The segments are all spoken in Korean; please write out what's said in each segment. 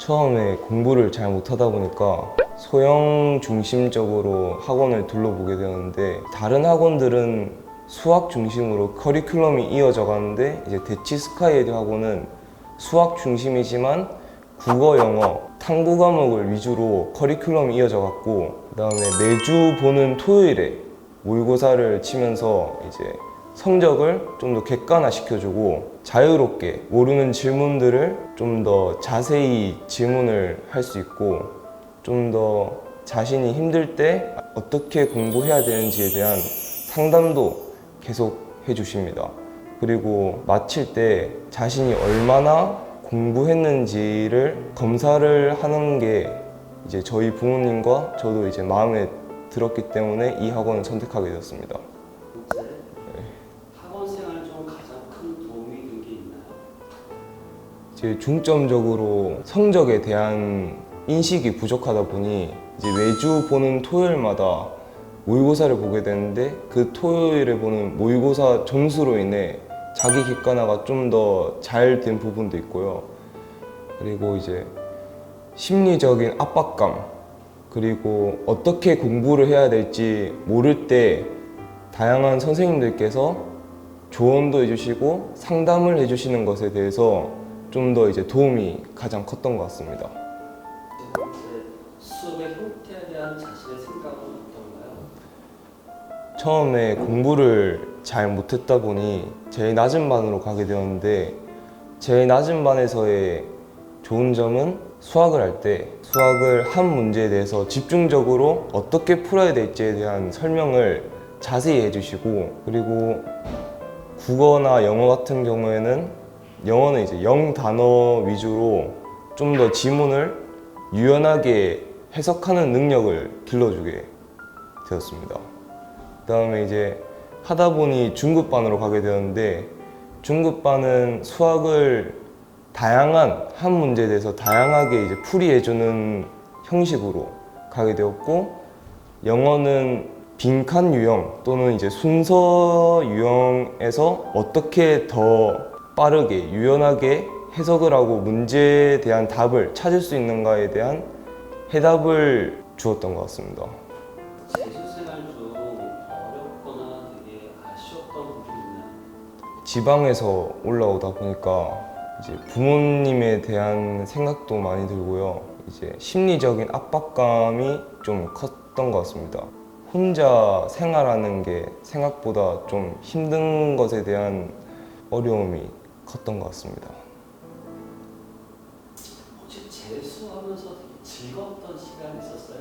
처음에 공부를 잘 못하다 보니까 소형 중심적으로 학원을 둘러보게 되었는데, 다른 학원들은 수학 중심으로 커리큘럼이 이어져 가는데 이제 대치 스카이에듀 학원은 수학 중심이지만 국어, 영어, 탐구 과목을 위주로 커리큘럼이 이어져 갔고, 그다음에 매주 보는 토요일에 모의고사를 치면서 이제 성적을 좀 더 객관화 시켜주고 자유롭게 모르는 질문들을 좀 더 자세히 질문을 할 수 있고, 좀 더 자신이 힘들 때 어떻게 공부해야 되는지에 대한 상담도 계속 해주십니다. 그리고 마칠 때 자신이 얼마나 공부했는지를 검사를 하는 게 이제 저희 부모님과 저도 이제 마음에 들었기 때문에 이 학원을 선택하게 되었습니다. 학원 생활 중 가장 큰 도움이 된 게 있나요? 이제 중점적으로 성적에 대한 인식이 부족하다 보니 이제 매주 보는 토요일마다 모의고사를 보게 되는데, 그 토요일에 보는 모의고사 점수로 인해 자기 객관화가 좀 더 잘 된 부분도 있고요. 그리고 이제 심리적인 압박감, 그리고 어떻게 공부를 해야 될지 모를 때 다양한 선생님들께서 조언도 해주시고 상담을 해주시는 것에 대해서 좀 더 이제 도움이 가장 컸던 것 같습니다. 수업의 형태에 대한 자신의 생각은 어떤가요? 처음에 공부를 잘 못했다 보니 제일 낮은 반으로 가게 되었는데, 제일 낮은 반에서의 좋은 점은 수학을 할 때 수학을 한 문제에 대해서 집중적으로 어떻게 풀어야 될지에 대한 설명을 자세히 해주시고, 그리고 국어나 영어 같은 경우에는 영어는 이제 영단어 위주로 좀 더 지문을 유연하게 해석하는 능력을 길러주게 되었습니다. 그 다음에 이제 하다 보니 중급반으로 가게 되었는데, 중급반은 수학을 다양한 한 문제에 대해서 다양하게 이제 풀이해주는 형식으로 가게 되었고, 영어는 빈칸 유형 또는 이제 순서 유형에서 어떻게 더 빠르게 유연하게 해석을 하고 문제에 대한 답을 찾을 수 있는가에 대한 해답을 주었던 것 같습니다. 재수생활 중 어렵거나 되게 아쉬웠던 부분이 있나요? 지방에서 올라오다 보니까 이제 부모님에 대한 생각도 많이 들고요. 이제 심리적인 압박감이 좀 컸던 것 같습니다. 혼자 생활하는 게 생각보다 좀 힘든 것에 대한 어려움이 컸던 것 같습니다. 혹시 재수하면서 되게 즐거웠던 시간이 있었어요?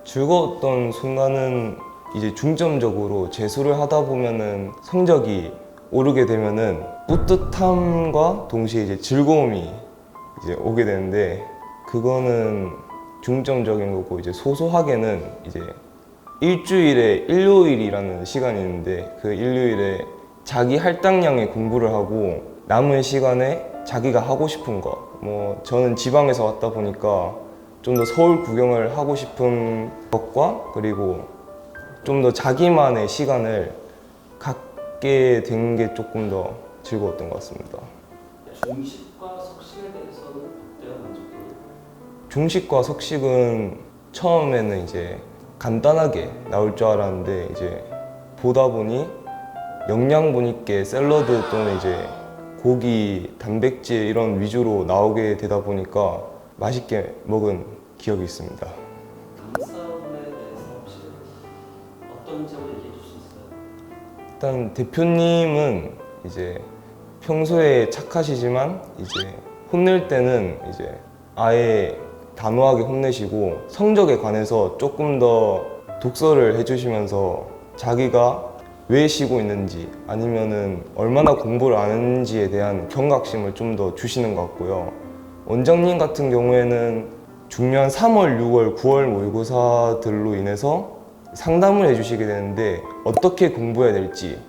즐거웠던 순간은 이제 중점적으로 재수를 하다 보면은 성적이 오르게 되면은 뿌듯함과 동시에 이제 즐거움이 이제 오게 되는데, 그거는 중점적인 거고, 이제 소소하게는 이제 일주일에 일요일이라는 시간이 있는데, 그 일요일에 자기 할당량의 공부를 하고 남은 시간에 자기가 하고 싶은 거, 뭐 저는 지방에서 왔다 보니까 좀 더 서울 구경을 하고 싶은 것과, 그리고 좀 더 자기만의 시간을 갖게 된 게 조금 더 즐거웠던 것 같습니다. 중식과 석식에 대해서는 어때요, 만족도는? 중식과 석식은 처음에는 이제 간단하게 나올 줄 알았는데, 이제 보다 보니 영양분 있게 샐러드 또는 이제 고기, 단백질 이런 위주로 나오게 되다 보니까 맛있게 먹은 기억이 있습니다. 강사분에 대해서 혹시 어떤 점을 얘기해 줄 수 있어요? 일단 대표님은 이제 평소에 착하시지만 이제 혼낼 때는 이제 아예 단호하게 혼내시고, 성적에 관해서 조금 더 독서를 해주시면서 자기가 왜 쉬고 있는지 아니면은 얼마나 공부를 안 했는지에 대한 경각심을 좀 더 주시는 것 같고요. 원장님 같은 경우에는 중요한 3월, 6월, 9월 모의고사들로 인해서 상담을 해주시게 되는데, 어떻게 공부해야 될지,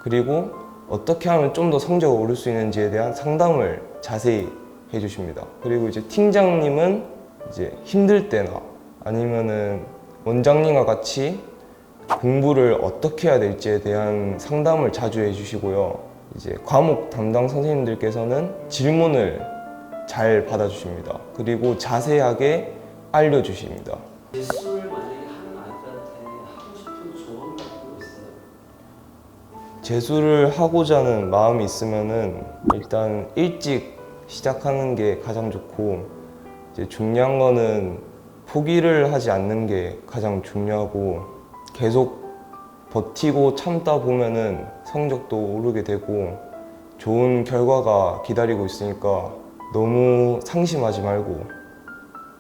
그리고 어떻게 하면 좀 더 성적이 오를 수 있는지에 대한 상담을 자세히 해주십니다. 그리고 이제 팀장님은 이제 힘들 때나 아니면은 원장님과 같이 공부를 어떻게 해야 될지에 대한 상담을 자주 해주시고요. 이제 과목 담당 선생님들께서는 질문을 잘 받아주십니다. 그리고 자세하게 알려주십니다. 재수를 만약에 하는 아이들한테 하고 싶은 조언 같은 거 있어요? 재수를 하고자 하는 마음이 있으면은 일단 일찍 시작하는 게 가장 좋고, 이제 중요한 거는 포기를 하지 않는 게 가장 중요하고, 계속 버티고 참다 보면은 성적도 오르게 되고 좋은 결과가 기다리고 있으니까 너무 상심하지 말고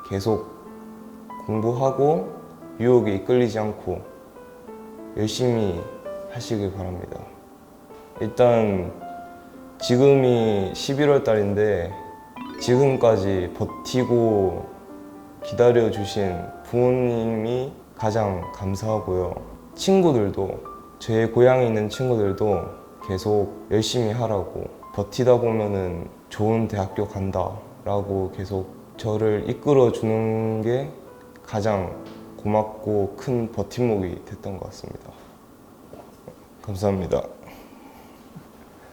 계속 공부하고 유혹에 이끌리지 않고 열심히 하시길 바랍니다. 일단 지금이 11월 달인데 지금까지 버티고 기다려주신 부모님이 가장 감사하고요. 친구들도, 제 고향에 있는 친구들도 계속 열심히 하라고, 버티다 보면은 좋은 대학교 간다 라고 계속 저를 이끌어 주는 게 가장 고맙고 큰 버팀목이 됐던 것 같습니다. 감사합니다.